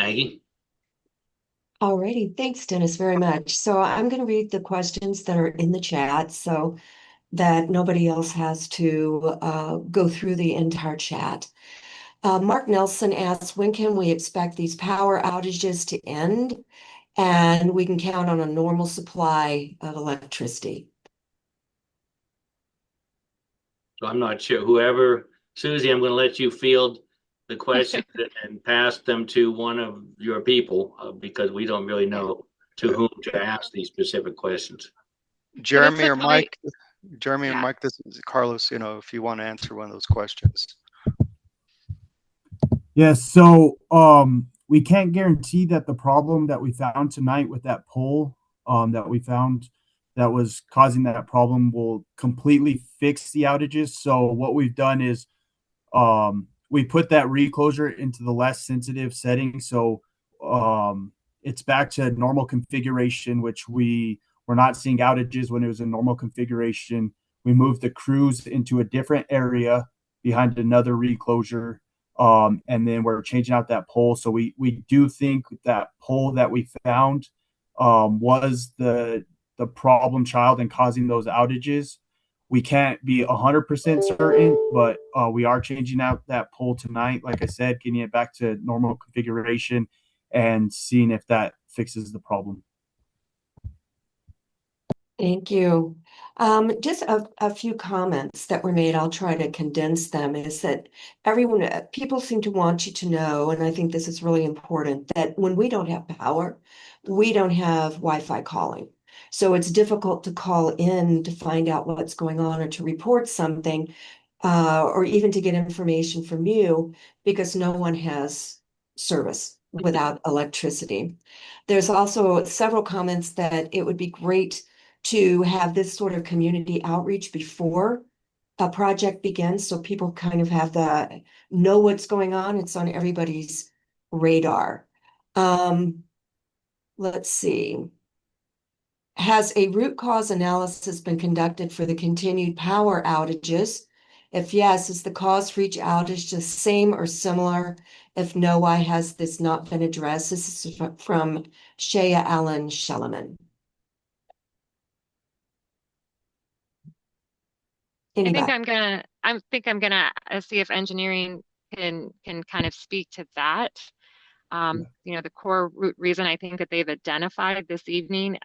Maggie. Alrighty, thanks, Dennis, very much. So I'm going to read the questions that are in the chat so that nobody else has to go through the entire chat. Mark Nelson asks, when can we expect these power outages to end and we can count on a normal supply of electricity? So I'm not sure. Susie, I'm going to let you field the questions and pass them to one of your people because we don't really know to whom to ask these specific questions. It looks Jeremy like or my, Mike, Jeremy or yeah. Mike, this is Carlos, if you want to answer one of those questions. Yes, so we can't guarantee that the problem that we found tonight with that pole that we found that was causing that problem will completely fix the outages. So what we've done is we put that reclosure into the less sensitive setting. So it's back to normal configuration, which we were not seeing outages when it was in normal configuration. We moved the crews into a different area behind another reclosure. And then we're changing out that pole. So we do think that pole that we found was the problem child and causing those outages. We can't be 100% certain, but we are changing out that pole tonight. Like I said, getting it back to normal configuration and seeing if that fixes the problem. Thank you. Just a few comments that were made. I'll try to condense them. Is that people seem to want you to know, and I think this is really important, that when we don't have power, we don't have Wi-Fi calling. So it's difficult to call in to find out what's going on or to report something, or even to get information from you because no one has service without electricity. There's also several comments that it would be great to have this sort of community outreach before a project begins, so people kind of have know what's going on. It's on everybody's radar. Let's see. Has a root cause analysis been conducted for the continued power outages? If yes, is the cause for each outage the same or similar? If no, why has this not been addressed? This is from Shea Allen Shellerman. Anybody? I think I'm gonna see if engineering can kind of speak to that. The core root reason I think that they've identified this evening,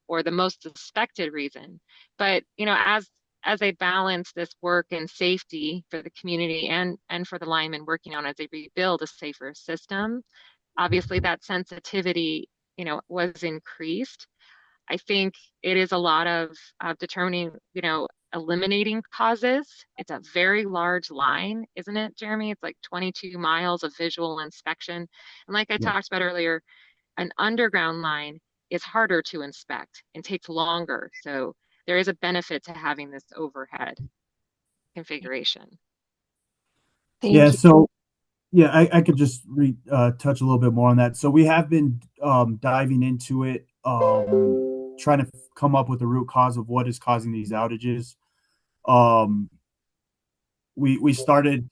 or the most suspected reason. But as they balance this work and safety for the community and for the linemen working on as they rebuild a safer system, obviously that sensitivity, was increased. I think it is a lot of determining, eliminating causes. It's a very large line, isn't it, Jeremy? It's like 22 miles of visual inspection. And like I talked about earlier, an underground line is harder to inspect and takes longer. So there is a benefit to having this overhead configuration. Thank you. So I could just touch a little bit more on that. So we have been diving into it, trying to come up with the root cause of what is causing these outages. We started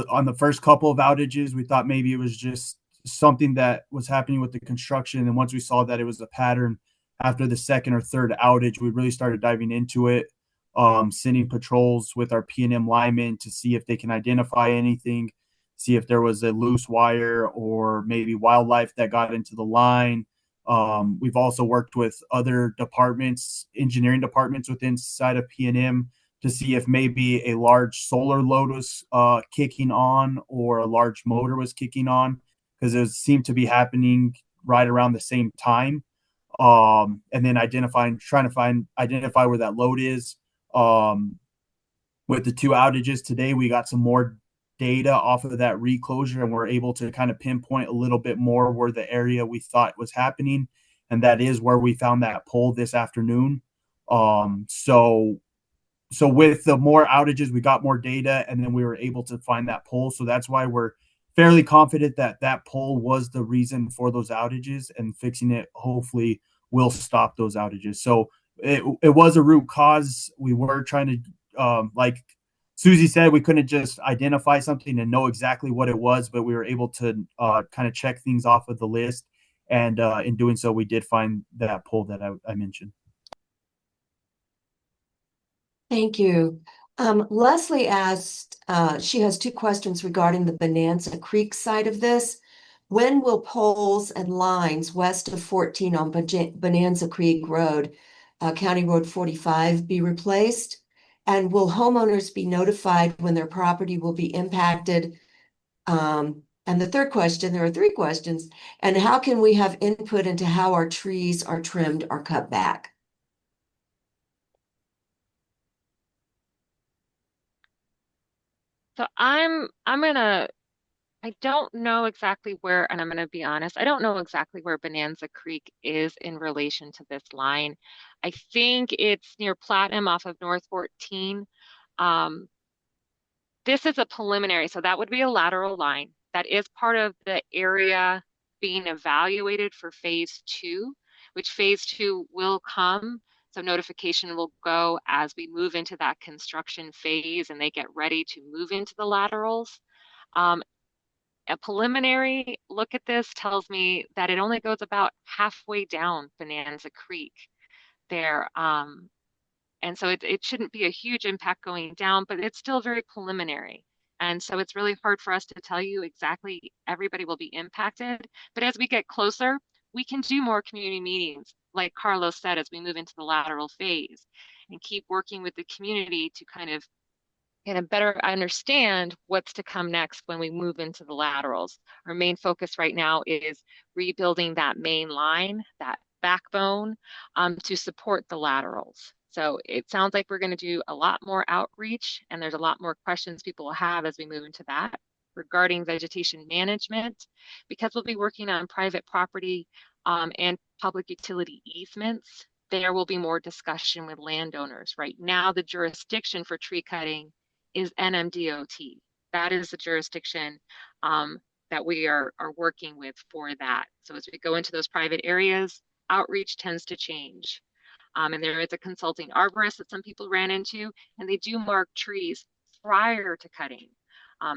on the first couple of outages. We thought maybe it was just something that was happening with the construction, and once we saw that it was a pattern after the second or third outage, we really started diving into it, sending patrols with our P&M linemen to see if they can identify anything, see if there was a loose wire or maybe wildlife that got into the line. We've also worked with other departments, engineering departments within inside of P&M to see if maybe a large solar load was kicking on or a large motor was kicking on, because it seemed to be happening right around the same time. And then trying to identify where that load is. With the two outages today, we got some more data off of that reclosure, and we're able to kind of pinpoint a little bit more where the area we thought was happening, and that is where we found that pole this afternoon. So with the more outages, we got more data, and then we were able to find that pole. So that's why we're fairly confident that that pole was the reason for those outages, and fixing it hopefully will stop those outages. So it was a root cause. We were trying to, like Susie said we couldn't just identify something and know exactly what it was, but we were able to kind of check things off of the list. And in doing so, we did find that pole that I mentioned. Thank you. Leslie asked, she has two questions regarding the Bonanza Creek side of this. When will poles and lines west of 14 on Bonanza Creek Road, County Road 45, be replaced? And will homeowners be notified when their property will be impacted? And the third question, there are three questions, and how can we have input into how our trees are trimmed or cut back? So I don't know exactly where, and I'm gonna be honest, I don't know exactly where Bonanza Creek is in relation to this line. I think it's near Platinum off of North 14. Um, this is a preliminary, so that would be a lateral line. That is part of the area being evaluated for phase 2, which phase 2 will come. So notification will go as we move into that construction phase and they get ready to move into the laterals. A preliminary look at this tells me that it only goes about halfway down Bonanza Creek there. And so it shouldn't be a huge impact going down, but it's still very preliminary. And so it's really hard for us to tell you exactly everybody will be impacted. But as we get closer, we can do more community meetings, like Carlos said, as we move into the lateral phase and keep working with the community to kind of better understand what's to come next when we move into the laterals. Our main focus right now is rebuilding that main line, that backbone, to support the laterals. So it sounds like we're going to do a lot more outreach, and there's a lot more questions people will have as we move into that regarding vegetation management, because we'll be working on private property and public utility easements. There will be more discussion with landowners. Right now, the jurisdiction for tree cutting is NMDOT. That is the jurisdiction that we are working with for that. So as we go into those private areas, outreach tends to change. And there is a consulting arborist that some people ran into, and they do mark trees prior to cutting.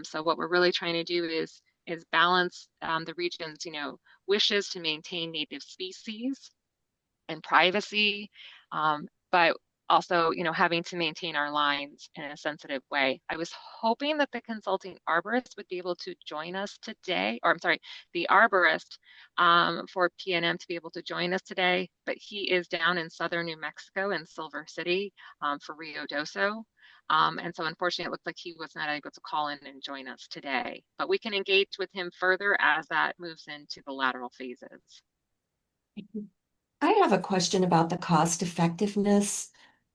So what we're really trying to do is balance the region's, wishes to maintain native species and privacy, but also, having to maintain our lines in a sensitive way. I was hoping that the consulting arborist would be able to join us today, or I'm sorry, the arborist for PNM to be able to join us today, but he is down in southern New Mexico in Silver City for Rio Doso. And so unfortunately, it looked like he was not able to call in and join us today, but we can engage with him further as that moves into the lateral phases. I have a question about the cost effectiveness.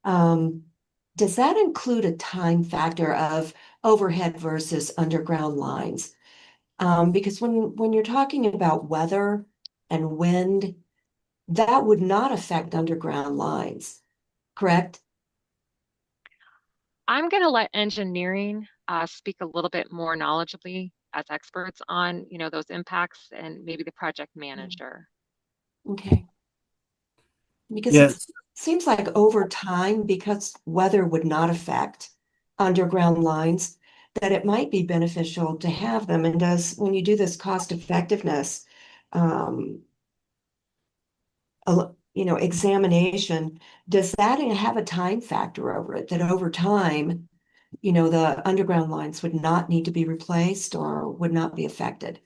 Does that include a time factor of overhead versus underground lines? Because when you're talking about weather and wind, that would not affect underground lines, correct? I'm going to let engineering speak a little bit more knowledgeably as experts on, those impacts, and maybe the project manager. Okay. Because it Yes. seems like over time, because weather would not affect underground lines, that it might be beneficial to have them. And when you do this cost effectiveness, um, examination, does that have a time factor over it, that over time, the underground lines would not need to be replaced or would not be affected?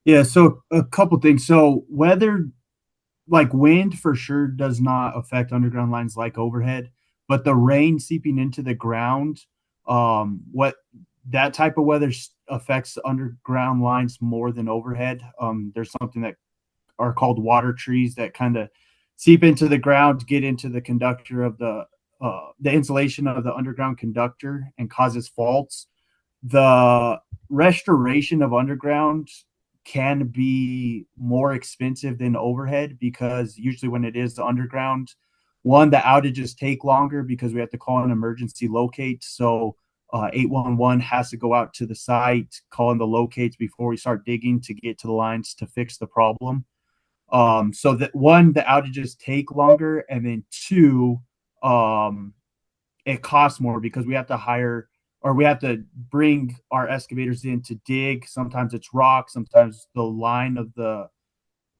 Yeah, so a couple things. So weather, like wind for sure does not affect underground lines like overhead, but the rain seeping into the ground, what that type of weather affects underground lines more than overhead. There's something that are called water trees that kind of seep into the ground, get into the conductor of the insulation of the underground conductor and causes faults. The restoration of underground can be more expensive than overhead because usually when it is the underground, one, the outages take longer because we have to call an emergency locate. So 811 has to go out to the site, call in the locates before we start digging to get to the lines to fix the problem. So that one, the outages take longer, and then two, it costs more because we have to hire or we have to bring our excavators in to dig. Sometimes it's rock, sometimes the line of the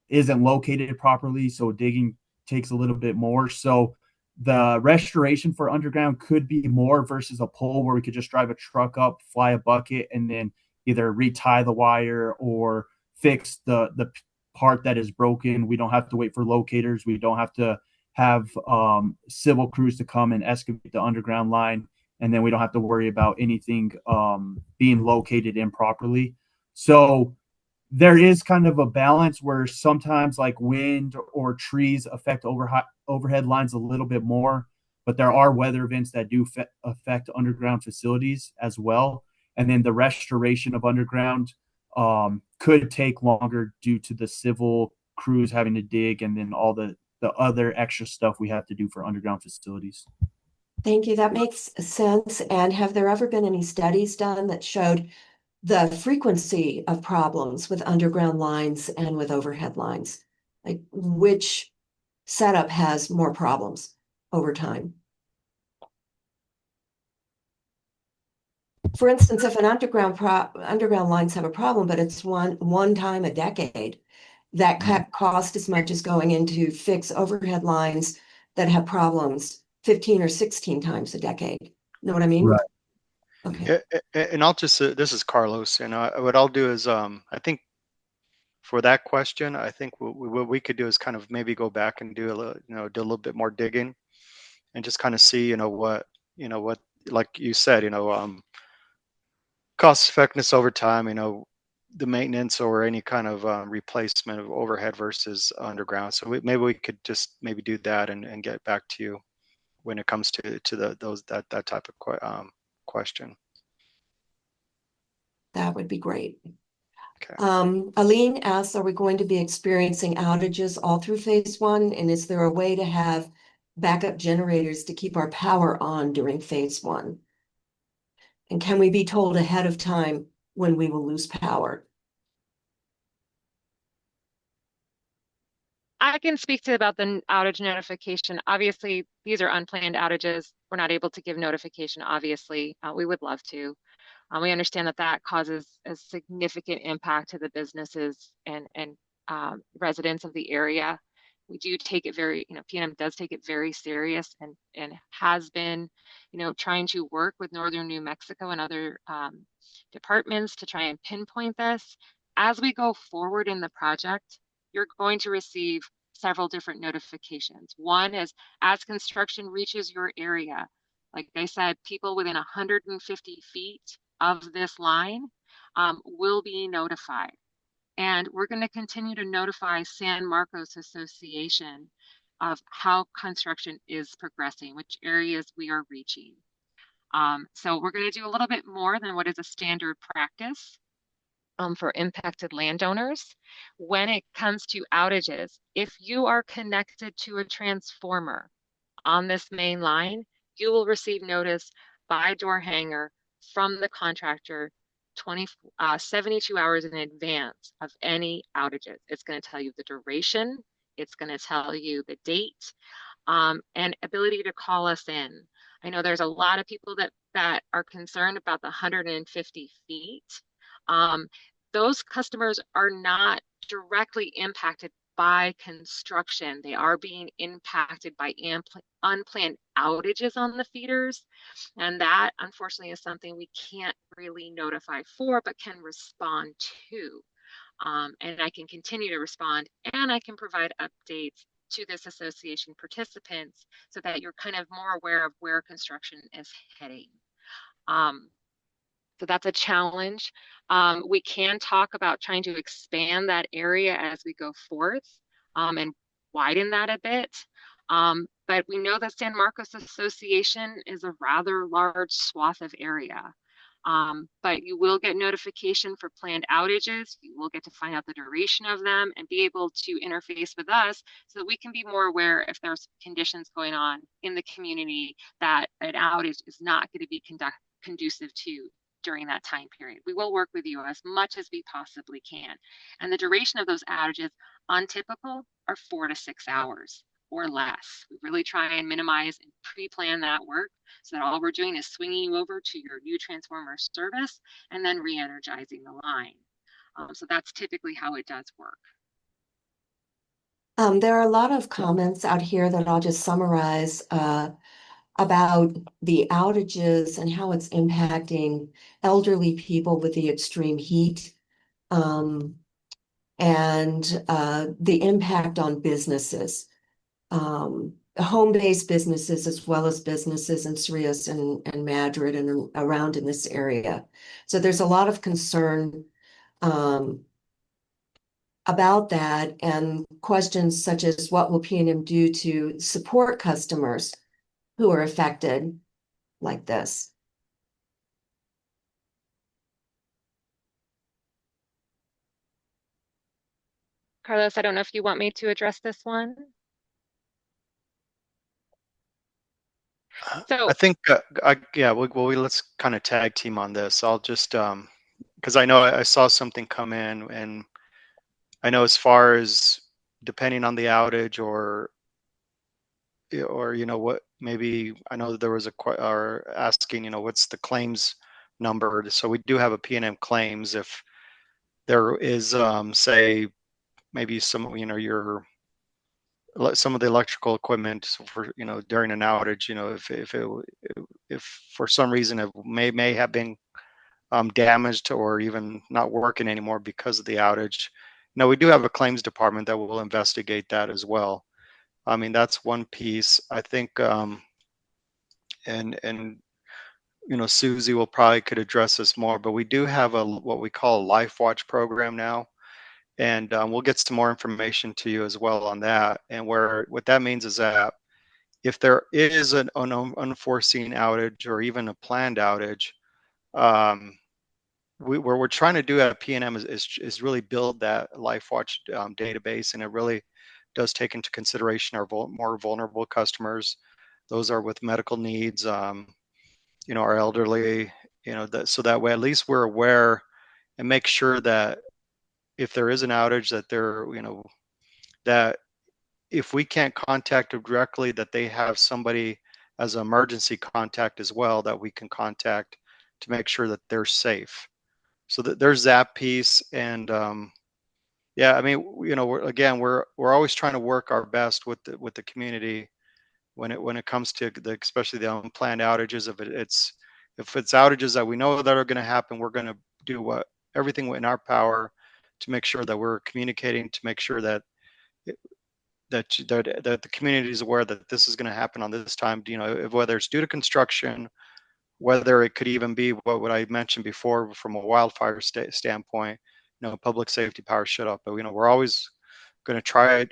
isn't located properly, so digging takes a little bit more. So the restoration for underground could be more versus a pole where we could just drive a truck up, fly a bucket, and then either retie the wire or fix the part that is broken. We don't have to wait for locators. We don't have to have civil crews to come and excavate the underground line, and then we don't have to worry about anything being located improperly. So there is kind of a balance where sometimes like wind or trees affect overhead lines a little bit more, but there are weather events that do affect underground facilities as well. And then the restoration of underground could take longer due to the civil crews having to dig and then all the other extra stuff we have to do for underground facilities. Thank you. That makes sense. And have there ever been any studies done that showed the frequency of problems with underground lines and with overhead lines? Like which setup has more problems over time? For instance, if an underground lines have a problem, but it's one time a decade, that cost as much as going into fix overhead lines that have problems 15 or 16 times a decade. Know what I mean? Right. Okay. And I'll just, this is Carlos, and what I'll do is, I think for that question, I think what we could do is kind of maybe go back and do a little, do a little bit more digging and just kind of see, what, like you said, cost effectiveness over time, the maintenance or any kind of replacement of overhead versus underground. So maybe we could just maybe do that and get back to you when it comes to that type of question. That would be great. Okay. Aline asks, are we going to be experiencing outages all through phase one? And is there a way to have backup generators to keep our power on during phase one? And can we be told ahead of time when we will lose power? I can speak to about the outage notification. Obviously, these are unplanned outages. We're not able to give notification, obviously. We would love to. We understand that that causes a significant impact to the businesses and residents of the area. We do take it very, PNM does take it very serious and has been, trying to work with Northern New Mexico and other departments to try and pinpoint this. As we go forward in the project, you're going to receive several different notifications. One is as construction reaches your area, like I said, people within 150 feet of this line will be notified. And we're going to continue to notify San Marcos Association of how construction is progressing, which areas we are reaching. So we're going to do a little bit more than what is a standard practice for impacted landowners. When it comes to outages, if you are connected to a transformer on this main line, you will receive notice by door hanger from the contractor 72 hours in advance of any outages. It's going to tell you the duration, it's going to tell you the date, and ability to call us in. I know there's a lot of people that are concerned about the 150 feet. Those customers are not directly impacted by construction. They are being impacted by unplanned outages on the feeders. And that, unfortunately, is something we can't really notify for, but can respond to. And I can continue to respond, and I can provide updates to this association participants so that you're kind of more aware of where construction is heading. So that's a challenge. We can talk about trying to expand that area as we go forth and widen that a bit. But we know that San Marcos Association is a rather large swath of area. But you will get notification for planned outages. You will get to find out the duration of them and be able to interface with us so that we can be more aware if there's conditions going on in the community that an outage is not going to be conducive to during that time period. We will work with you as much as we possibly can. And the duration of those outages on typical are 4 to 6 hours. or less. We really try and minimize and pre-plan that work so that all we're doing is swinging you over to your new transformer service and then re-energizing the line. So that's typically how it does work. There are a lot of comments out here that I'll just summarize about the outages and how it's impacting elderly people with the extreme heat, and the impact on businesses, home-based businesses as well as businesses in Sirius and Madrid and around in this area. So there's a lot of concern about that, and questions such as what will P&M do to support customers who are affected like this? Carlos, I don't know if you want me to address this one. So I think, yeah, let's kind of tag team on this. I'll just, because I know I saw something come in, and I know as far as depending on the outage or what, maybe I know that there was or asking, what's the claims number. So we do have a P&M claims if there is, say, maybe some, some of the electrical equipment for, during an outage, if for some reason it may have been damaged or even not working anymore because of the outage. Now we do have a claims department that will investigate that as well. I mean, that's one piece. I think, and Susie will probably could address this more, but we do have what we call a Life Watch program now, and we'll get some more information to you as well on that. And what that means is that if there is an unforeseen outage or even a planned outage, what we're trying to do at P&M is really build that Life Watch database, and it really does take into consideration our more vulnerable customers. Those are with medical needs, our elderly, so that way at least we're aware and make sure that if there is an outage, that that if we can't contact them directly, that they have somebody as an emergency contact as well that we can contact to make sure that they're safe. So that there's that piece. And yeah, I mean, we're always trying to work our best with the community when it comes to especially the unplanned outages. If it's outages that we know that are going to happen, we're going to do everything in our power to make sure that we're communicating, to make sure that the community is aware that this is going to happen on this time. Whether it's due to construction, whether it could even be what I mentioned before from a wildfire standpoint, public safety power shut off. But we're always going to try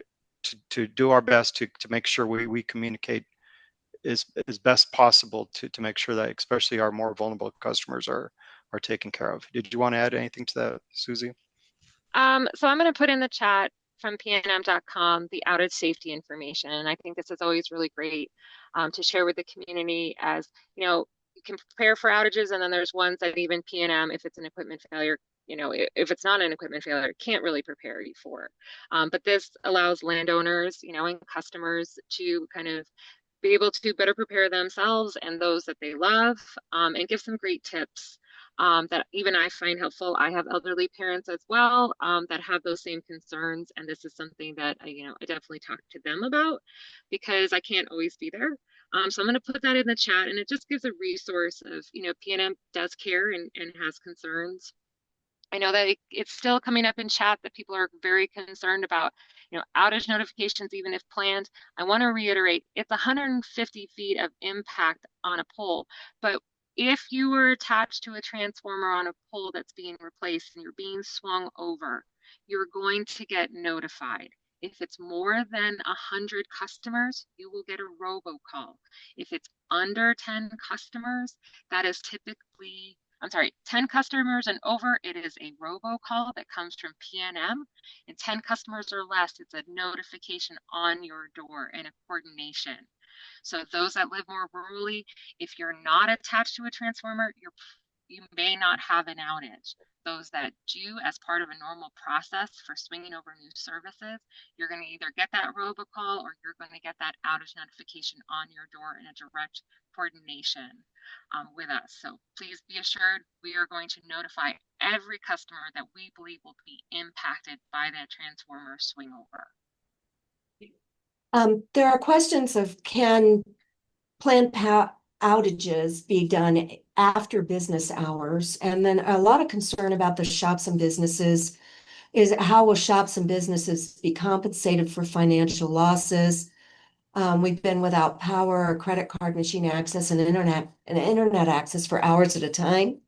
to do our best to make sure we communicate as best possible to make sure that especially our more vulnerable customers are taken care of. Did you want to add anything to that, Susie? So I'm going to put in the chat from pnm.com the outage safety information. And I think this is always really great to share with the community, as you can prepare for outages, and then there's ones that even PNM, if it's an equipment failure, if it's not an equipment failure, can't really prepare you for. But this allows landowners, and customers to kind of be able to better prepare themselves and those that they love, and give some great tips that even I find helpful. I have elderly parents as well that have those same concerns, and this is something that I definitely talk to them about because I can't always be there. So I'm going to put that in the chat, and it just gives a resource of PNM does care and has concerns. I know that it's still coming up in chat that people are very concerned about, outage notifications, even if planned. I want to reiterate, it's 150 feet of impact on a pole, but if you were attached to a transformer on a pole that's being replaced and you're being swung over, you're going to get notified. If it's more than 100 customers, you will get a robocall. If it's under 10 customers, that is typically 10 customers and over, it is a robocall that comes from PNM. And 10 customers or less, it's a notification on your door and a coordination. So those that live more rurally, if you're not attached to a transformer, you're you may not have an outage. Those that do, as part of a normal process for swinging over new services, you're going to either get that robocall or you're going to get that outage notification on your door in a direct coordination with us. So please be assured we are going to notify every customer that we believe will be impacted by that transformer swing over. There are questions of can planned outages be done after business hours? And then a lot of concern about the shops and businesses is how will shops and businesses be compensated for financial losses? We've been without power, or credit card machine access, and internet access for hours at a time.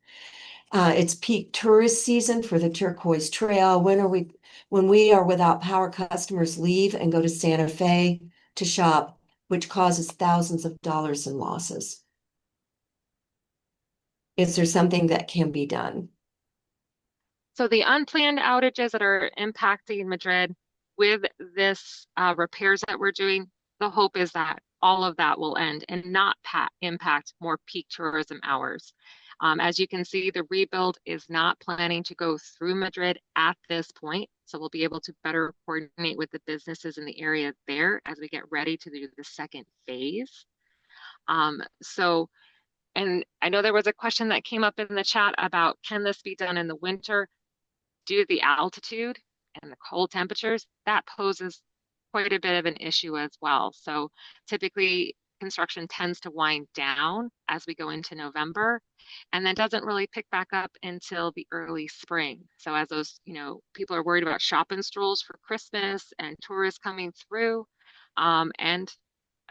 It's peak tourist season for the Turquoise Trail. When we are without power, customers leave and go to Santa Fe to shop, which causes thousands of dollars in losses. Is there something that can be done? So the unplanned outages that are impacting Madrid with this repairs that we're doing, the hope is that all of that will end and not impact more peak tourism hours. As you can see, the rebuild is not planning to go through Madrid at this point. So we'll be able to better coordinate with the businesses in the area there as we get ready to do the second phase. And I know there was a question that came up in the chat about, can this be done in the winter? Due to the altitude and the cold temperatures, that poses quite a bit of an issue as well. So typically construction tends to wind down as we go into November and then doesn't really pick back up until the early spring. So as those, people are worried about shopping strolls for Christmas and tourists coming through. And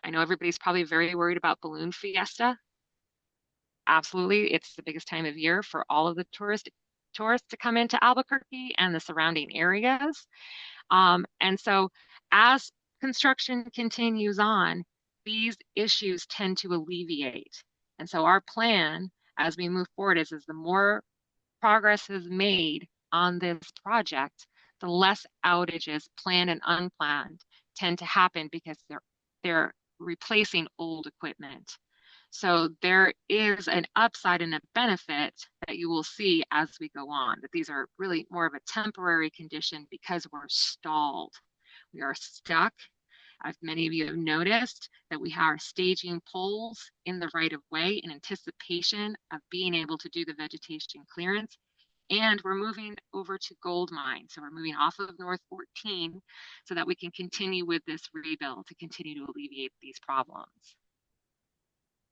I know everybody's probably very worried about Balloon Fiesta. Absolutely, it's the biggest time of year for all of the tourists to come into Albuquerque and the surrounding areas. And so as construction continues on, these issues tend to alleviate. And so our plan as we move forward is the more progress is made on this project, the less outages, planned and unplanned, tend to happen because they're replacing old equipment. So there is an upside and a benefit that you will see as we go on, that these are really more of a temporary condition because we're stalled. We are stuck. As many of you have noticed, that we are staging poles in the right of way in anticipation of being able to do the vegetation clearance. And we're moving over to gold mine. So we're moving off of North 14 so that we can continue with this rebuild to continue to alleviate these problems.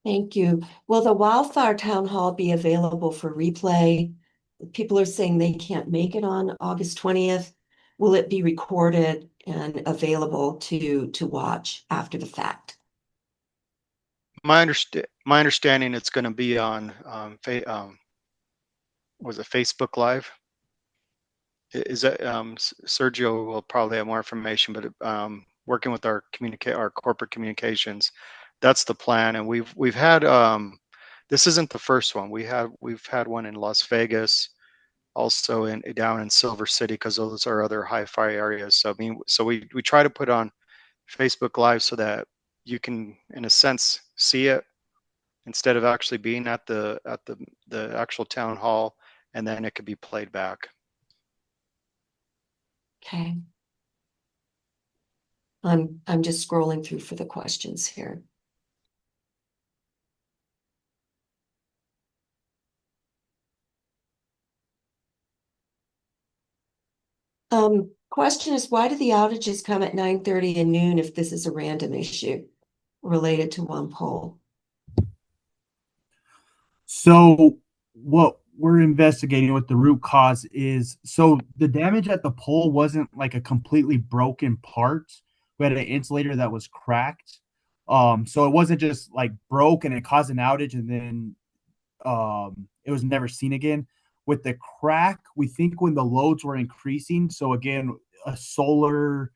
Thank you. Will the Wildfire Town Hall be available for replay? People are saying they can't make it on August 20th. Will it be recorded and available to watch after the fact? My understanding, it's going to be on was it Facebook Live? Is that Sergio will probably have more information, but working with our corporate communications, that's the plan. And we've had this isn't the first one. We've had one in Las Vegas, also down in Silver City, because those are other hi-fi areas. So we try to put on Facebook Live so that you can, in a sense, see it instead of actually being at the actual town hall, and then it could be played back. Okay. I'm just scrolling through for the questions here. Question is, why do the outages come at 9:30 and noon if this is a random issue related to one pole? So what we're investigating, what the root cause is, so the damage at the pole wasn't like a completely broken part. We had an insulator that was cracked. So it wasn't just like broke and it caused an outage and then it was never seen again. With the crack, we think when the loads were increasing, so again, a solar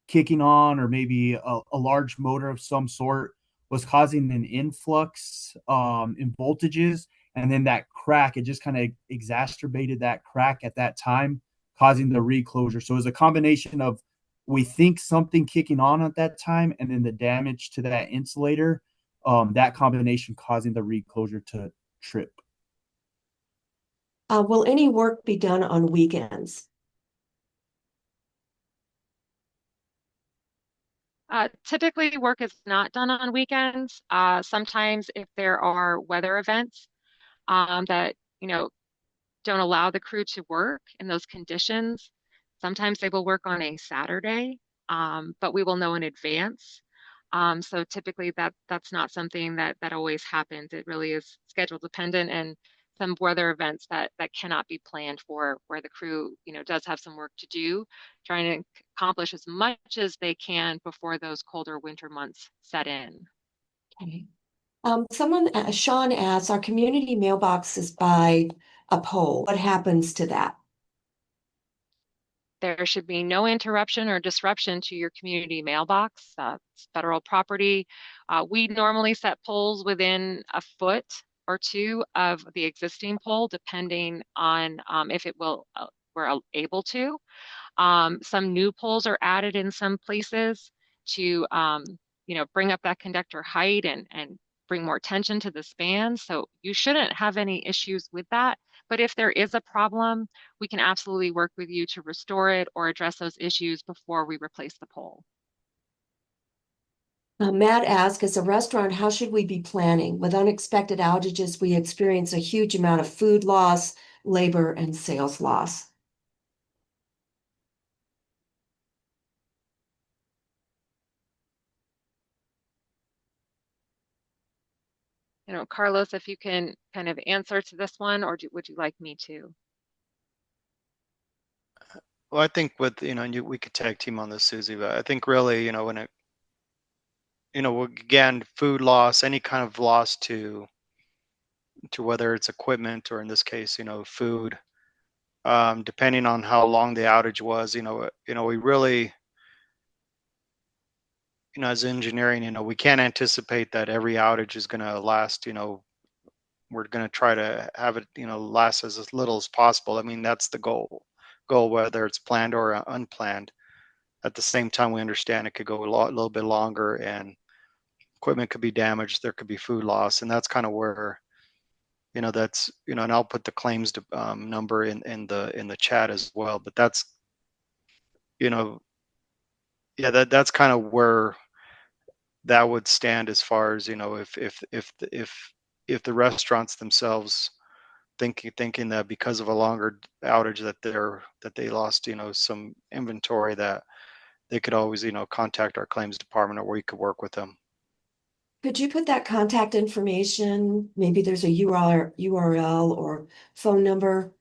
kicking on or maybe a large motor of some sort was causing an influx in voltages, and then that crack, it just kind of exacerbated that crack at that time, causing the reclosure. So it was a combination of, we think, something kicking on at that time and then the damage to that insulator, that combination causing the reclosure to trip. Will any work be done on weekends? Typically, work is not done on weekends. Sometimes if there are weather events that, don't allow the crew to work in those conditions, sometimes they will work on a Saturday, but we will know in advance. So typically that's not something that always happens. It really is schedule dependent and some weather events that cannot be planned for, where the crew, does have some work to do, trying to accomplish as much as they can before those colder winter months set in. Okay. Sean asks, our community mailbox is by a pole. What happens to that? There should be no interruption or disruption to your community mailbox. It's federal property. We normally set poles within a foot or two of the existing pole, depending on if we're able to. Some new poles are added in some places to, bring up that conductor height and bring more tension to the span. So you shouldn't have any issues with that. But if there is a problem, we can absolutely work with you to restore it or address those issues before we replace the pole. Matt asks, as a restaurant, how should we be planning? With unexpected outages, we experience a huge amount of food loss, labor, and sales loss. Carlos, if you can kind of answer to this one, or would you like me to? Well, I think with, we could tag team on this, Susie, but I think really, when it, again, food loss, any kind of loss to whether it's equipment or in this case, food, depending on how long the outage was, we really, as engineering, we can't anticipate that every outage is going to last, we're going to try to have it, last as little as possible. I mean, that's the goal, whether it's planned or unplanned. At the same time, we understand it could go a little bit longer and equipment could be damaged. There could be food loss. And that's kind of where, that's, and I'll put the claims number in the chat as well. But that's, yeah, that's kind of where that would stand as far as, if the restaurants themselves thinking that because of a longer outage that they lost, some inventory, that they could always, contact our claims department, or we could work with them. Could you put that contact information? Maybe there's a URL or phone number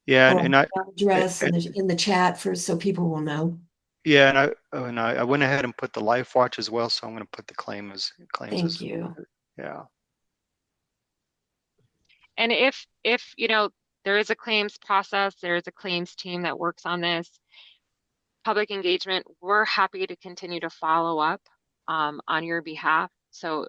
Yeah, or and I address and, in the chat so people will know. yeah, and I went ahead and put the life watch as well, so I'm going to put the claims Thank as you. yeah. And if there is a claims process, there is a claims team that works on this, public engagement, we're happy to continue to follow up on your behalf. So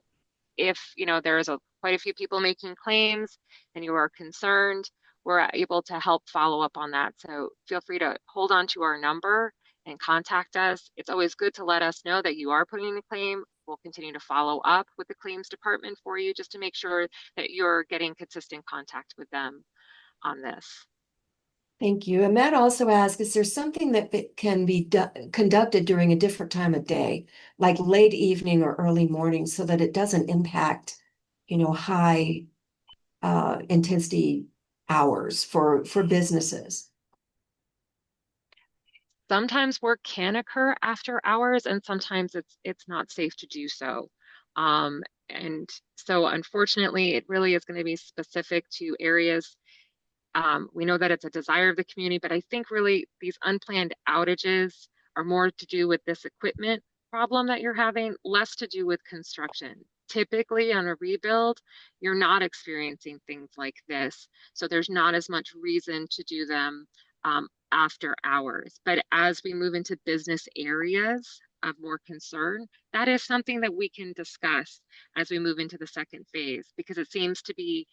if there is quite a few people making claims and you are concerned, we're able to help follow up on that. So feel free to hold on to our number and contact us. It's always good to let us know that you are putting in a claim. We'll continue to follow up with the claims department for you, just to make sure that you're getting consistent contact with them on this. Thank you. And Matt also asked, is there something that can be conducted during a different time of day, like late evening or early morning, so that it doesn't impact, high intensity hours for businesses? Sometimes work can occur after hours, and sometimes it's not safe to do so. And so unfortunately, it really is going to be specific to areas. We know that it's a desire of the community, but I think really these unplanned outages are more to do with this equipment problem that you're having, less to do with construction. Typically on a rebuild, you're not experiencing things like this. So there's not as much reason to do them after hours. But as we move into business areas of more concern, that is something that we can discuss as we move into the second phase, because it seems to be,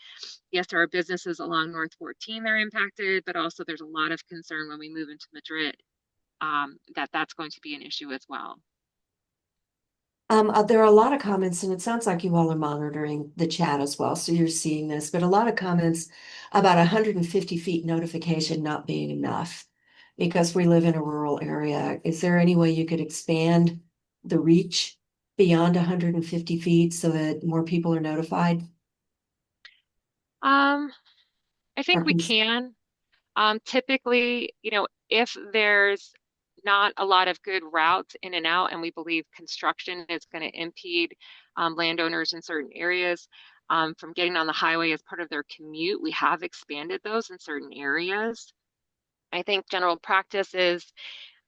yes, there are businesses along North 14 that are impacted, but also there's a lot of concern when we move into Madrid, that's going to be an issue as well. There are a lot of comments, and it sounds like you all are monitoring the chat as well, so you're seeing this, but a lot of comments about 150 feet notification not being enough because we live in a rural area. Is there any way you could expand the reach beyond 150 feet so that more people are notified? I think Or we can. Typically, if there's not a lot of good routes in and out, and we believe construction is going to impede landowners in certain areas from getting on the highway as part of their commute, we have expanded those in certain areas. I think general practice is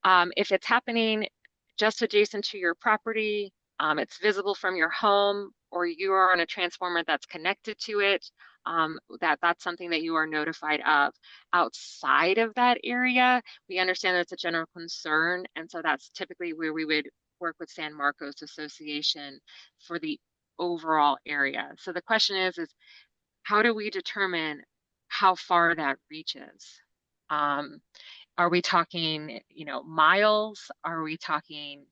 if it's happening just adjacent to your property, it's visible from your home, or you are on a transformer that's connected to it, that's something that you are notified of. Outside of that area, we understand that's a general concern, and so that's typically where we would work with San Marcos Association for the overall area. So the question is how do we determine how far that reaches? Um, are we talking, miles? Are we talking,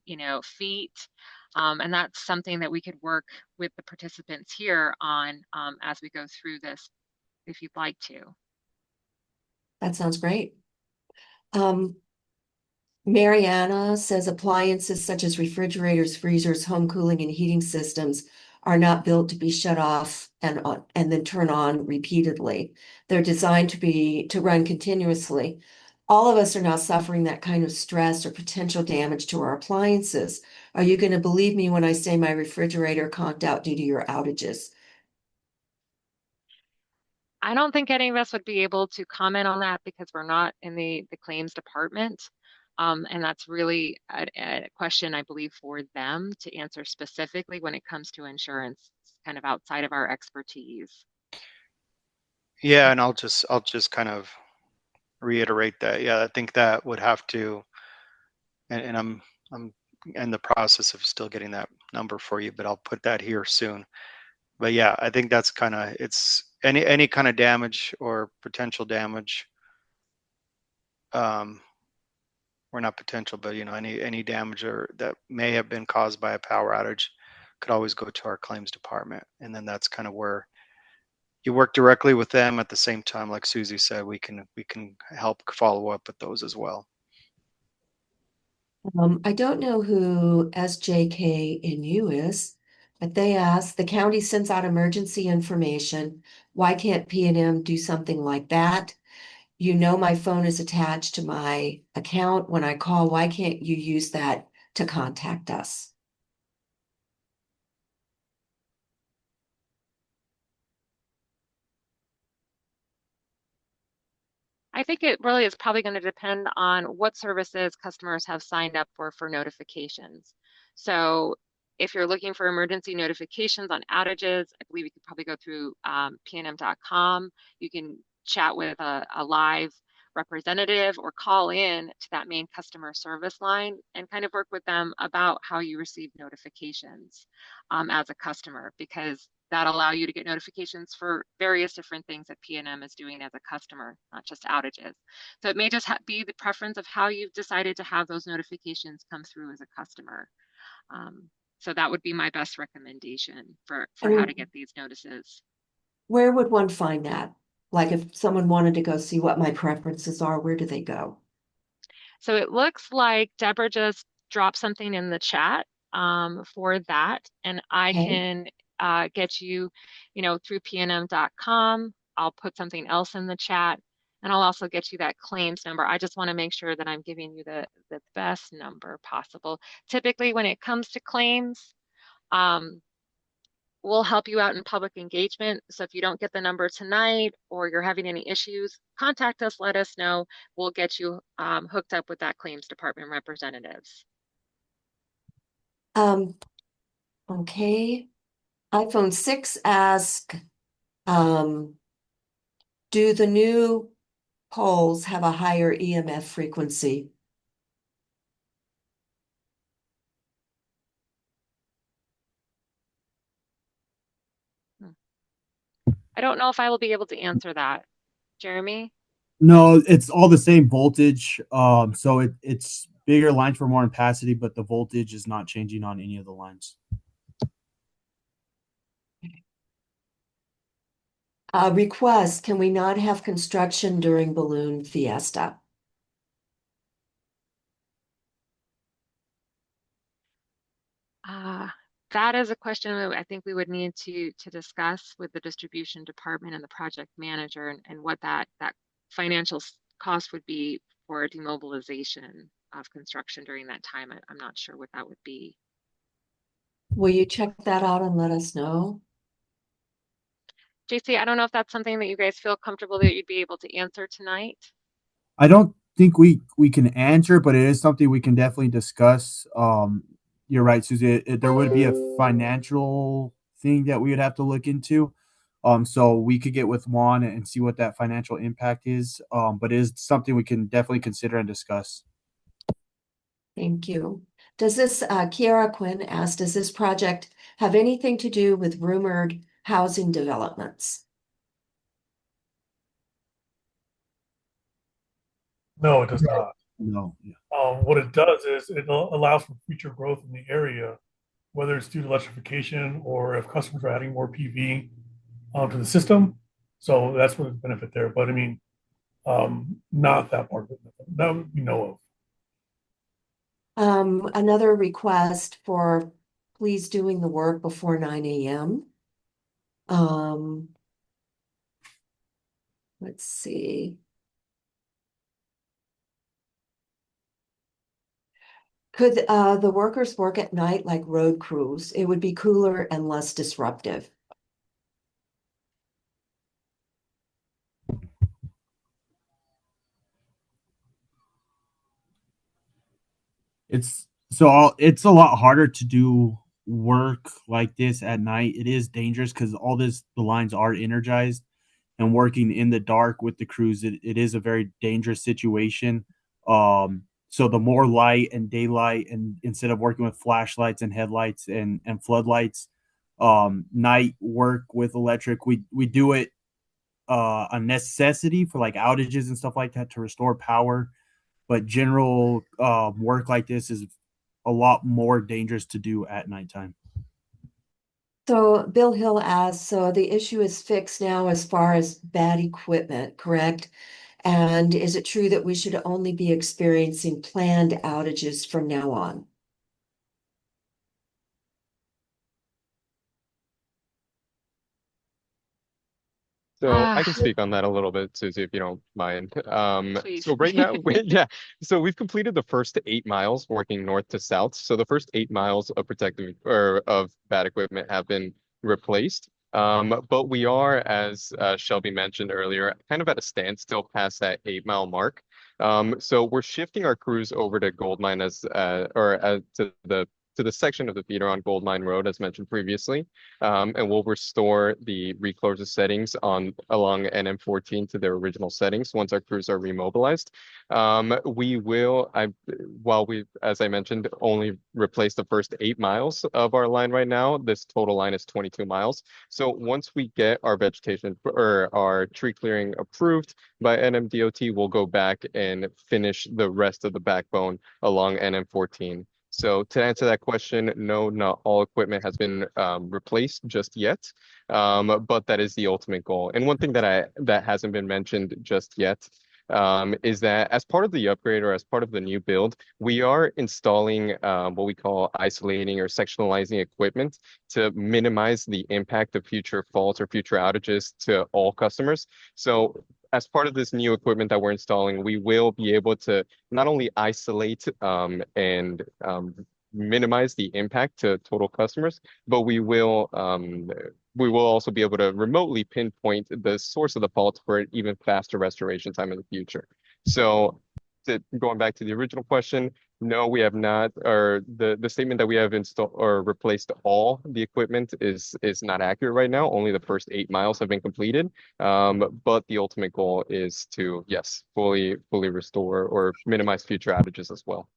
feet? And that's something that we could work with the participants here on as we go through this, if you'd like to. that sounds great. Mariana says appliances such as refrigerators, freezers, home cooling, and heating systems are not built to be shut off and on, and then turn on repeatedly. They're designed to run continuously. All of us are now suffering that kind of stress or potential damage to our appliances. Are you going to believe me when I say my refrigerator conked out due to your outages? I don't think any of us would be able to comment on that because we're not in the claims department. And that's really a question, I believe, for them to answer specifically when it comes to insurance, kind of outside of our expertise. Yeah, and I'll just kind of reiterate that. Yeah, I think that would have to, and I'm in the process of still getting that number for you, but I'll put that here soon. But yeah, I think that's kind of, it's any kind of damage or potential damage, or not potential, but any damage or that may have been caused by a power outage could always go to our claims department, and then that's kind of where you work directly with them. At the same time, like Susie said, we can help follow up with those as well. I don't know who SJKNU is, but they asked, the county sends out emergency information. Why can't P&M do something like that? You know, my phone is attached to my account when I call. Why can't you use that to contact us? I think it really is probably going to depend on what services customers have signed up for notifications. So if you're looking for emergency notifications on outages, I believe you could probably go through pnm.com. You can chat with a live representative or call in to that main customer service line and kind of work with them about how you receive notifications as a customer, because that allow you to get notifications for various different things that PNM is doing as a customer, not just outages. So it may just be the preference of how you've decided to have those notifications come through as a customer. So that would be my best recommendation for how to get these notices. Where would one find that? Like if someone wanted to go see what my preferences are, where do they go? So it looks like Deborah just dropped something in the chat for that, and I Okay. can get you, through pnm.com. I'll put something else in the chat, and I'll also get you that claims number. I just want to make sure that I'm giving you the best number possible. Typically, when it comes to claims, we'll help you out in public engagement. So if you don't get the number tonight or you're having any issues, contact us, let us know. We'll get you hooked up with that claims department representatives. Okay. iPhone 6 ask, do the new poles have a higher EMF frequency? I don't know if I will be able to answer that. Jeremy? No, it's all the same voltage. So it's bigger lines for more ampacity, but the voltage is not changing on any of the lines. Request, can we not have construction during Balloon Fiesta? That is a question that I think we would need to discuss with the distribution department and the project manager, and what that financial cost would be for demobilization of construction during that time. I'm not sure what that would be. Will you check that out and let us know? JC, I don't know if that's something that you guys feel comfortable that you'd be able to answer tonight. I don't think we can answer, but it is something we can definitely discuss. You're right, Susie. There would be a financial thing that we would have to look into. So we could get with Juan and see what that financial impact is. But it is something we can definitely consider and discuss. Thank you. Does this, Kiara Quinn asked, does this project have anything to do with rumored housing developments? No, it does not. No. Yeah. What it does is it allows for future growth in the area, whether it's due to electrification or if customers are adding more PV to the system. So that's what the benefit there. But I mean, not that part of it. That we know of. Another request for please doing the work before 9 a.m. Let's see. Could the workers work at night like road crews? It would be cooler and less disruptive. It's a lot harder to do work like this at night. It is dangerous because the lines are energized, and working in the dark with the crews, it is a very dangerous situation. So the more light and daylight, and instead of working with flashlights and headlights and floodlights, night work with electric, we do it a necessity for like outages and stuff like that to restore power. But general work like this is a lot more dangerous to do at nighttime. So Bill Hill asks, so the issue is fixed now as far as bad equipment, correct? And is it true that we should only be experiencing planned outages from now on? So I can speak on that a little bit, Susie, if you don't mind. Please. So right now, so we've completed the first 8 miles working north to south. So the first 8 miles of protective or of bad equipment have been replaced. But we are, as Shelby mentioned earlier, kind of at a standstill past that 8 mile mark. So we're shifting our crews over to Goldmine to the section of the feeder on Goldmine Road, as mentioned previously, and we'll restore the recloser settings along NM14 to their original settings once our crews are remobilized. We will, while we, as I mentioned, only replaced the first 8 miles of our line right now. This total line is 22 miles. So once we get our vegetation or our tree clearing approved by NMDOT, we'll go back and finish the rest of the backbone along NM14. So to answer that question, no, not all equipment has been replaced just yet, but that is the ultimate goal. And one thing that hasn't been mentioned just yet is that as part of the upgrade or as part of the new build, we are installing what we call isolating or sectionalizing equipment to minimize the impact of future faults or future outages to all customers. So as part of this new equipment that we're installing, we will be able to not only isolate and minimize the impact to total customers, but we will also be able to remotely pinpoint the source of the fault for an even faster restoration time in the future. So going back to the original question, no, we have not, or the statement that we have installed or replaced all the equipment is not accurate right now. Only the first 8 miles have been completed. But the ultimate goal is to, yes, fully restore or minimize future outages as well.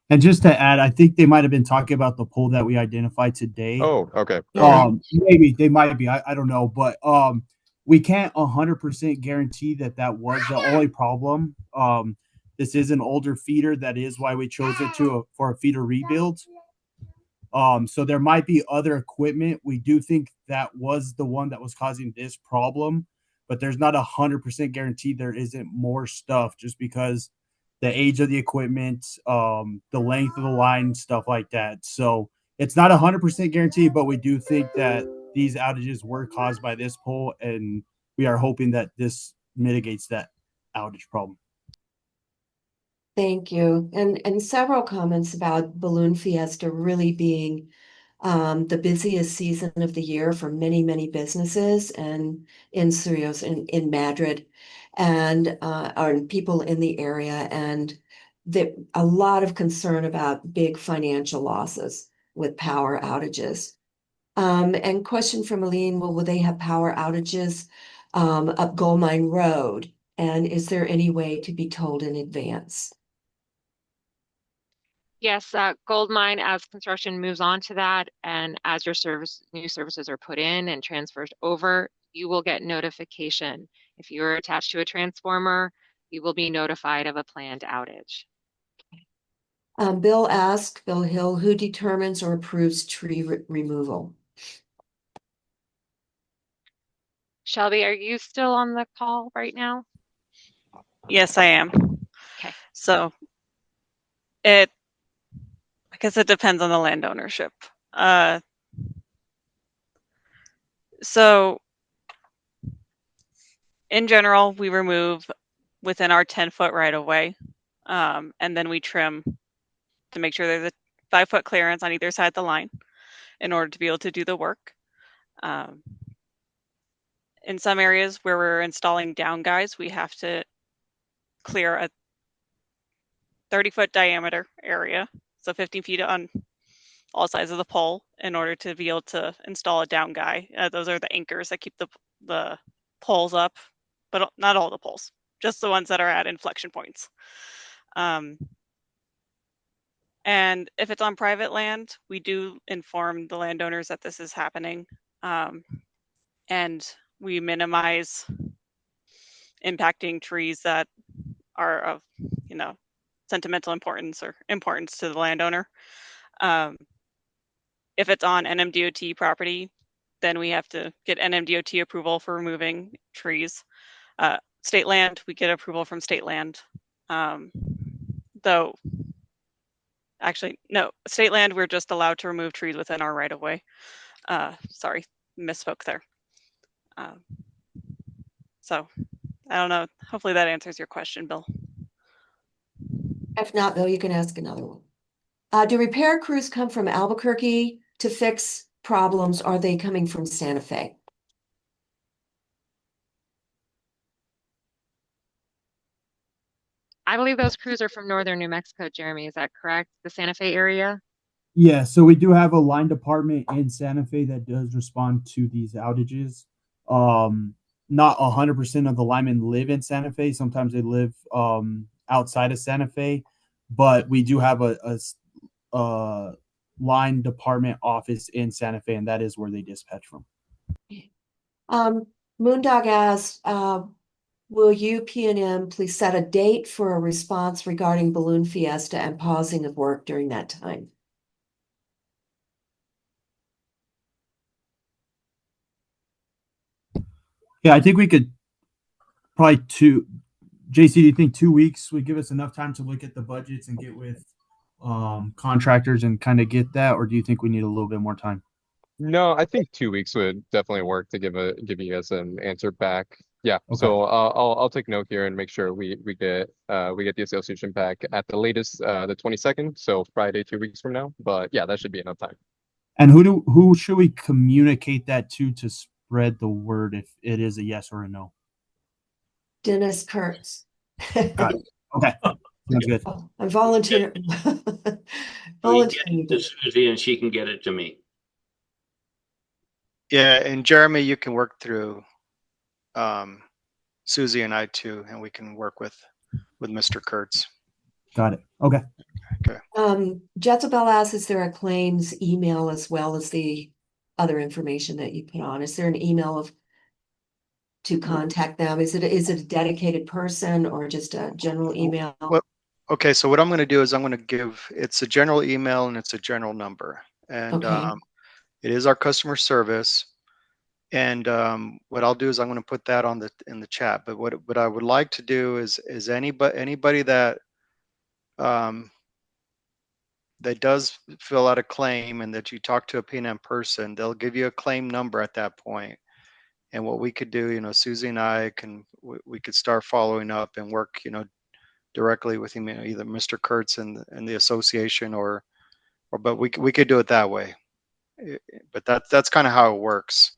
And just to add, I think they might have been talking about the pole that we identified today. Oh, okay. Maybe they might be. I don't know, but we can't 100% guarantee that was the only problem. This is an older feeder. That is why we chose it for a feeder rebuild. So there might be other equipment. We do think that was the one that was causing this problem, but there's not 100% guaranteed there isn't more stuff just because the age of the equipment, the length of the line, stuff like that. So it's not 100% guaranteed, but we do think that these outages were caused by this pole, and we are hoping that this mitigates that outage problem. Thank you. And several comments about Balloon Fiesta really being the busiest season of the year for many, many businesses and in Cerritos in Madrid and people in the area, and a lot of concern about big financial losses with power outages. And question from Aline, well, will they have power outages up Gold Mine Road? And is there any way to be told in advance? Yes, Gold Mine, as construction moves on to that, and as your new services are put in and transferred over, you will get notification. If you are attached to a transformer, you will be notified of a planned outage. Bill Hill, who determines or approves tree removal? Shelby, are you still on the call right now? Yes, I am. Okay. So I guess it depends on the land ownership. So in general, we remove within our 10-foot right of way, and then we trim to make sure there's a 5-foot clearance on either side of the line in order to be able to do the work. In some areas where we're installing down guys, we have to clear a 30-foot diameter area, so 15 feet on all sides of the pole in order to be able to install a down guy. Those are the anchors that keep the poles up, but not all the poles, just the ones that are at inflection points. And if it's on private land, we do inform the landowners that this is happening, and we minimize impacting trees that are of, sentimental importance or importance to the landowner. If it's on NMDOT property, then we have to get NMDOT approval for removing trees. State land, we get approval from state land. Though, actually, no, state land, we're just allowed to remove trees within our right of way. Sorry, misspoke there. So, I don't know. Hopefully that answers your question, Bill. If not, Bill, you can ask another one. Do repair crews come from Albuquerque to fix problems? Or are they coming from Santa Fe? I believe those crews are from northern New Mexico, Jeremy. Is that correct? The Santa Fe area? Yeah, so we do have a line department in Santa Fe that does respond to these outages. Not 100% of the linemen live in Santa Fe. Sometimes they live outside of Santa Fe, but we do have a line department office in Santa Fe, and that is where they dispatch from. Moondog asks, will you, P&M, please set a date for a response regarding Balloon Fiesta and pausing of work during that time? Yeah, I think we could probably JC, do you think 2 weeks would give us enough time to look at the budgets and get with contractors and kind of get that, or do you think we need a little bit more time? No, I think 2 weeks would definitely work to give you guys an answer back. Yeah. Okay. So I'll take note here and make sure we get the association back at the latest the 22nd, so Friday 2 weeks from now. But yeah, that should be enough time. And who should we communicate that to spread the word if it is a yes or a no? Dennis Kurtz. Got it. Okay. Sounds good. I'm volunteering. We get it to Susie and she can get it to me. Yeah, and Jeremy, you can work through Susie and I too, and we can work with Mr. Kurtz. Got it. Okay. Jezebel asks, is there a claims email as well as the other information that you put on? Is there an email to contact them? Is it a dedicated person or just a general email? Well, okay, so what I'm going to do is I'm going to give, it's a general email and it's a general number. And Okay. it is our customer service. And what I'll do is I'm going to put that on in the chat. But what I would like to do is anybody that that does fill out a claim and that you talk to a P&M person, they'll give you a claim number at that point. And what we could do, you know, Susie and I we could start following up and work, you know, directly with him, you know, either Mr. Kurtz and the association but we could do it that way. But that's kind of how it works.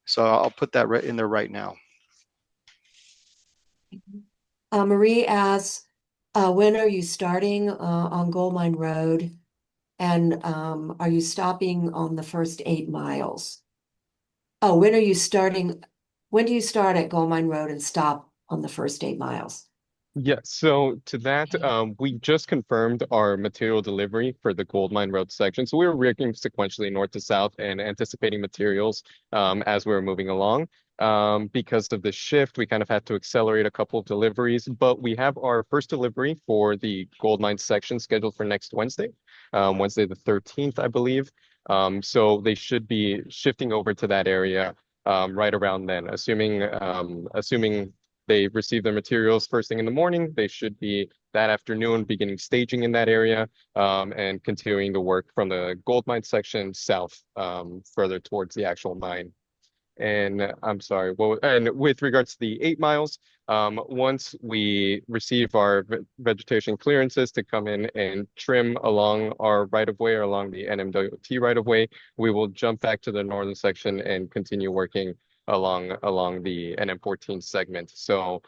So I'll put that right in there right now. Marie asks, when are you starting on Gold Mine Road? And are you stopping on the first 8 miles? Oh, when are you starting? When do you start at Gold Mine Road and stop on the first 8 miles? Yeah, so to that, we just confirmed our material delivery for the Gold Mine Road section. So we were working sequentially north to south and anticipating materials as we were moving along. Because of the shift, we kind of had to accelerate a couple of deliveries, but we have our first delivery for the Gold Mine section scheduled for next Wednesday, Wednesday the 13th, I believe. So they should be shifting over to that area right around then, assuming they receive their materials first thing in the morning. They should be that afternoon beginning staging in that area and continuing the work from the gold mine section south further towards the actual mine. And I'm sorry, well, and with regards to the 8 miles, once we receive our vegetation clearances to come in and trim along our right of way or along the NMWT right of way, we will jump back to the northern section and continue working along the NM14 segment. So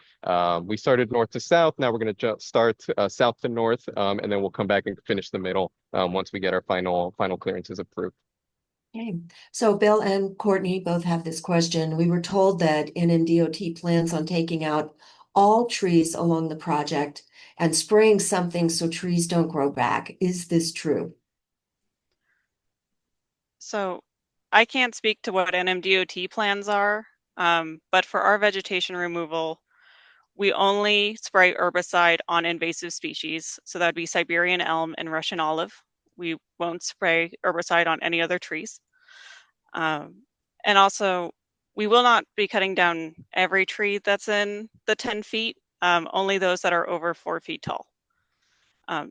we started north to south. Now we're going to start south to north, and then we'll come back and finish the middle once we get our final clearances approved. Okay, so Bill and Courtney both have this question. We were told that NMDOT plans on taking out all trees along the project and spraying something so trees don't grow back. Is this true? So I can't speak to what NMDOT plans are, but for our vegetation removal, we only spray herbicide on invasive species. So that'd be Siberian elm and Russian olive. We won't spray herbicide on any other trees. And also, we will not be cutting down every tree that's in the 10 feet, only those that are over 4 feet tall.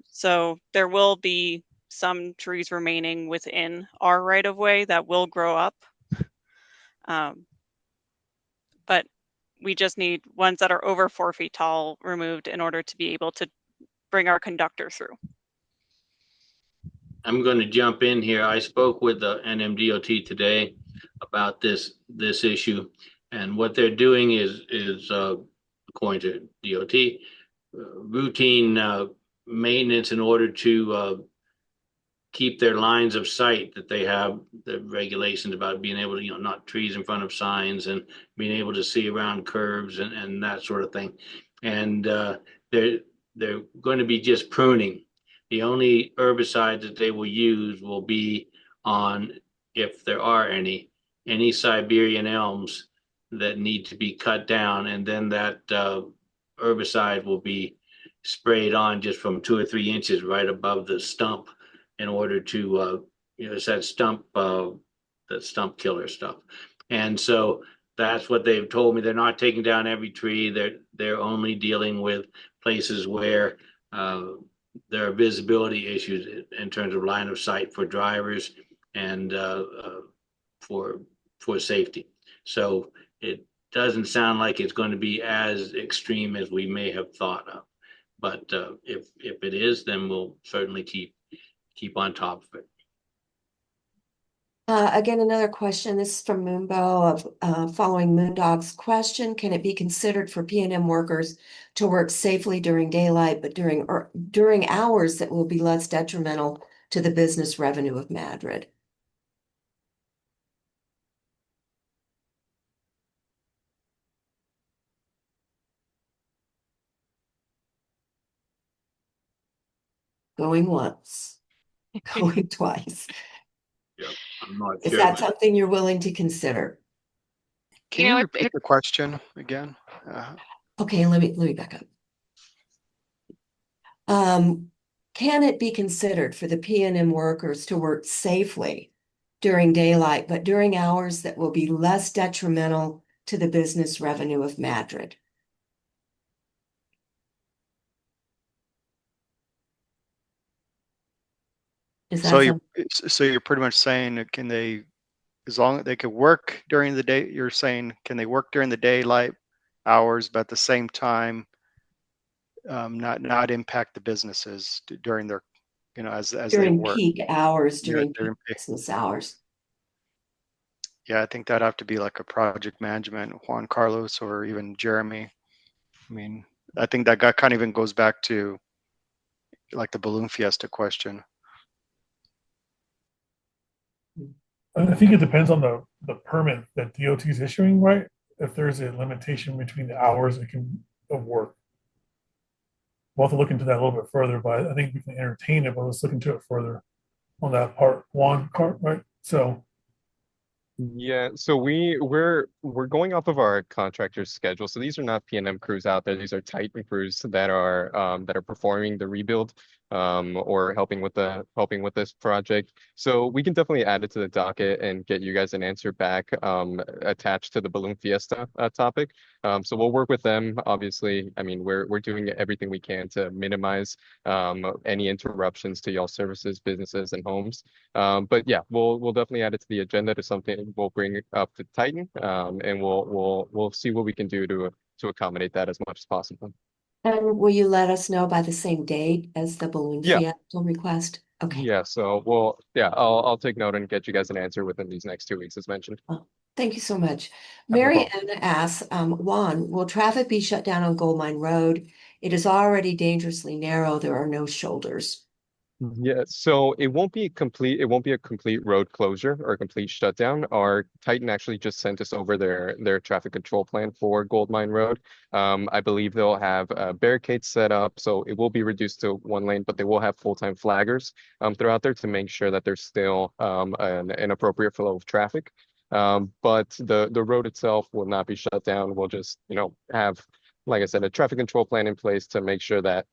So there will be some trees remaining within our right of way that will grow up. But we just need ones that are over 4 feet tall removed in order to be able to bring our conductor through. I'm going to jump in here. I spoke with the NMDOT today about this issue, and what they're doing is according to DOT, routine maintenance in order to keep their lines of sight that they have, the regulations about being able to, you know, not trees in front of signs and being able to see around curves and that sort of thing. And they're going to be just pruning. The only herbicide that they will use will be on, if there are any Siberian elms that need to be cut down, and then that herbicide will be sprayed on just from 2 or 3 inches right above the stump in order to, you know, it's that stump killer stuff. And so that's what they've told me. They're not taking down every tree. They're only dealing with places where there are visibility issues in terms of line of sight for drivers and for safety. So it doesn't sound like it's going to be as extreme as we may have thought of. But if it is, then we'll certainly keep on top of it. Again, another question. This is from Moonbow of following Moondog's question. Can it be considered for P&M workers to work safely during daylight, but during hours that will be less detrimental to the business revenue of Madrid? Going once, going twice. Yeah, I'm not Is sure. that something you're willing to consider? Can you repeat the question again? Okay, let me back up. Can it be considered for the P&M workers to work safely during daylight, but during hours that will be less detrimental to the business revenue of Madrid. Is that So you're something? so you're pretty much saying that can they, as long as they could work during the day, you're saying can they work during the daylight hours, but at the same time not impact the businesses during their, as they During work. peak hours, Yeah, during peak business hours. yeah, I think that'd have to be like a project management, Juan Carlos or even Jeremy. I mean, I think that guy kind of even goes back to like the balloon fiesta question. I think it depends on the permit that DOT is issuing, right? If there's a limitation between the hours it can of work. We'll have to look into that a little bit further, but I think we can entertain it, but let's look into it further on that part, right? So Yeah, so we're going off of our contractor's schedule. So these are not P&M crews out there. These are Titan crews that are performing the rebuild or helping with this project. So we can definitely add it to the docket and get you guys an answer back attached to the Balloon Fiesta topic. So we'll work with them. Obviously, I mean we're doing everything we can to minimize any interruptions to y'all services, businesses, and homes. But yeah, we'll definitely add it to the agenda to something we'll bring up to Titan, and we'll see what we can do to accommodate that as much as possible. And will you let us know by the same date as the balloon Yeah. fiesta request? Okay. Yeah, so I'll take note and get you guys an answer within these next 2 weeks, as mentioned. Thank you so much. No Mary problem. Ann asks, Juan, will traffic be shut down on Gold Mine Road? It is already dangerously narrow. There are no shoulders. Yeah, so it won't be a complete road closure or a complete shutdown. Our Titan actually just sent us over their traffic control plan for Gold Mine Road. I believe they'll have barricades set up, so it will be reduced to one lane, but they will have full-time flaggers throughout there to make sure that there's still an appropriate flow of traffic. But the road itself will not be shut down. We'll just, have, like I said, a traffic control plan in place to make sure that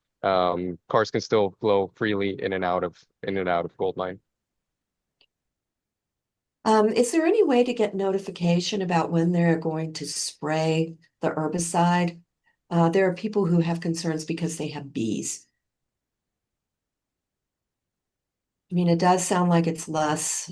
cars can still flow freely in and out of Gold Mine. Is there any way to get notification about when they're going to spray the herbicide? There are people who have concerns because they have bees. I mean, it does sound like it's less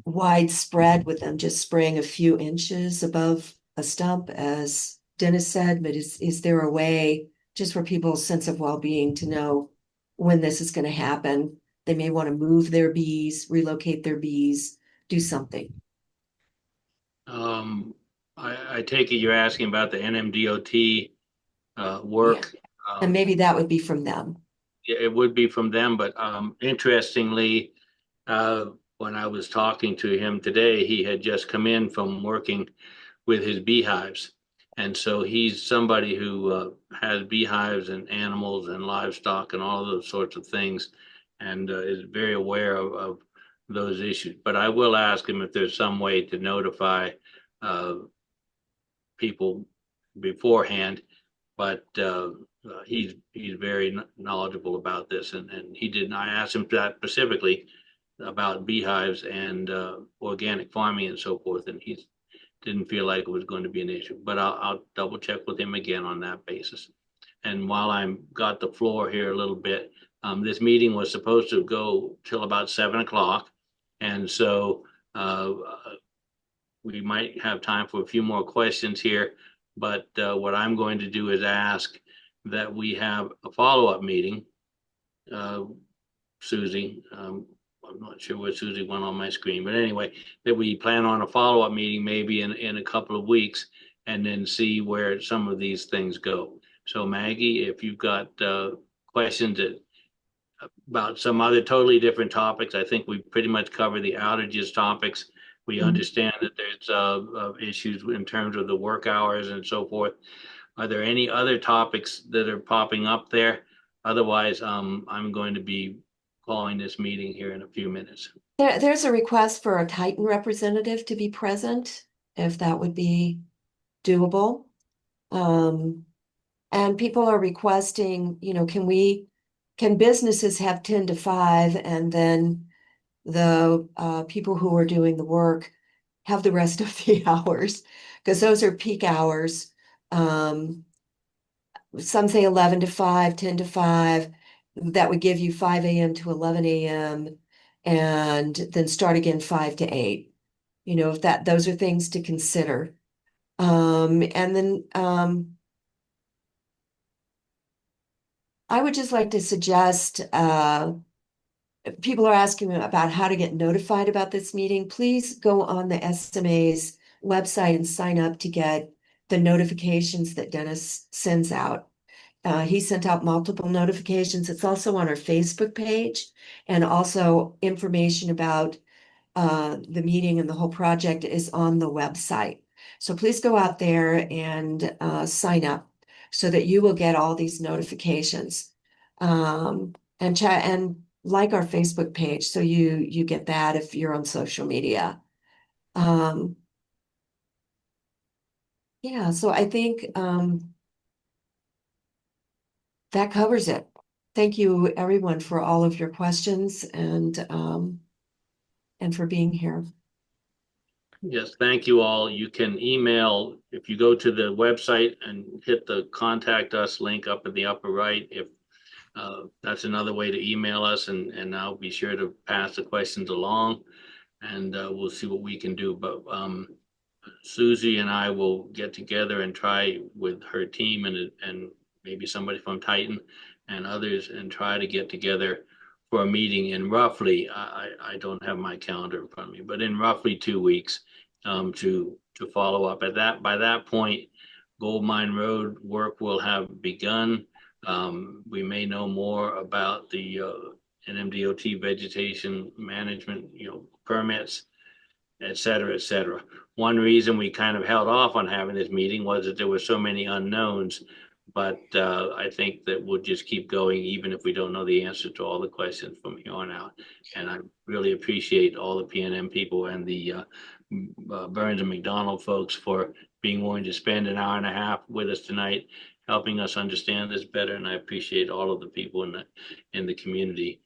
widespread with them just spraying a few inches above a stump, as Dennis said, but is there a way just for people's sense of well-being to know when this is going to happen? They may want to move their bees, relocate their bees, do something. I take it you're asking about the NMDOT work. And maybe that would be from them. Yeah, it would be from them, but interestingly, when I was talking to him today, he had just come in from working with his beehives. And so he's somebody who has beehives and animals and livestock and all those sorts of things, and is very aware of those issues. But I will ask him if there's some way to notify people beforehand. But he's very knowledgeable about this, and he didn't. I asked him that specifically about beehives and organic farming and so forth, and he didn't feel like it was going to be an issue. But I'll double check with him again on that basis. And while I'm got the floor here a little bit, this meeting was supposed to go till about 7 o'clock, and so we might have time for a few more questions here. But what I'm going to do is ask that we have a follow-up meeting. Susie, I'm not sure where Susie went on my screen, but anyway, that we plan on a follow-up meeting maybe in a couple of weeks, and then see where some of these things go. So Maggie, if you've got questions about some other totally different topics, I think we pretty much covered the outages topics. We understand that there's issues in terms of the work hours and so forth. Are there any other topics that are popping up there? Otherwise, I'm going to be calling this meeting here in a few minutes. There's a request for a Titan representative to be present, if that would be doable. And people are requesting, can we can businesses have 10 to 5 and then the people who are doing the work have the rest of the hours? Because those are peak hours. Some say 11 to 5, 10 to 5. That would give you 5 a.m. to 11 a.m. and then start again 5 to 8. You know, if that those are things to consider. And then I would just like to suggest people are asking about how to get notified about this meeting. Please go on the SMA's website and sign up to get the notifications that Dennis sends out. He sent out multiple notifications. It's also on our Facebook page, and also information about the meeting and the whole project is on the website. So please go out there and sign up so that you will get all these notifications. And chat and like our Facebook page so you get that if you're on social media. Yeah, so I think that covers it. Thank you, everyone, for all of your questions and for being here. Yes, thank you all. You can email, if you go to the website and hit the contact us link up in the upper right, if that's another way to email us, and I'll be sure to pass the questions along, and we'll see what we can do. But Susie and I will get together and try with her team and maybe somebody from Titan and others and try to get together for a meeting in roughly, I don't have my calendar in front of me, but in roughly 2 weeks to follow up. By that point, Gold Mine Road work will have begun. We may know more about the NMDOT vegetation management, permits, et cetera, et cetera. One reason we kind of held off on having this meeting was that there were so many unknowns. But I think that we'll just keep going, even if we don't know the answer to all the questions from here on out. And I really appreciate all the PNM people and the Burns and McDonald folks for being willing to spend an hour and a half with us tonight, helping us understand this better. And I appreciate all of the people in the community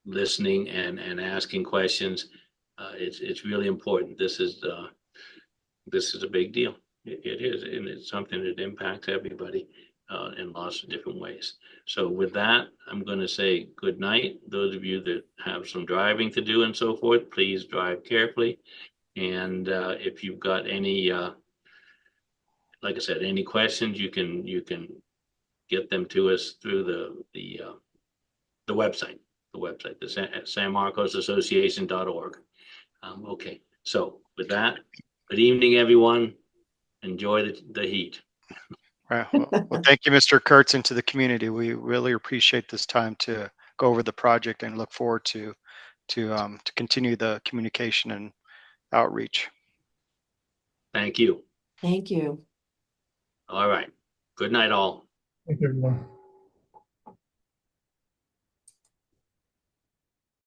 listening and asking questions. It's really important. This is a big deal. It is, and it's something that impacts everybody in lots of different ways. So with that, I'm going to say good night. Those of you that have some driving to do and so forth, please drive carefully. And if you've got any, like I said, any questions, you can get them to us through the website, the sanmarcosassociation.org. Okay, so with that, good evening, everyone. Enjoy the heat. Right. Well, thank you, Mr. Kurtz, and to the community. We really appreciate this time to go over the project and look forward to continue the communication and outreach. Thank you. Thank you. All right. Good night, all. Thank you, everyone.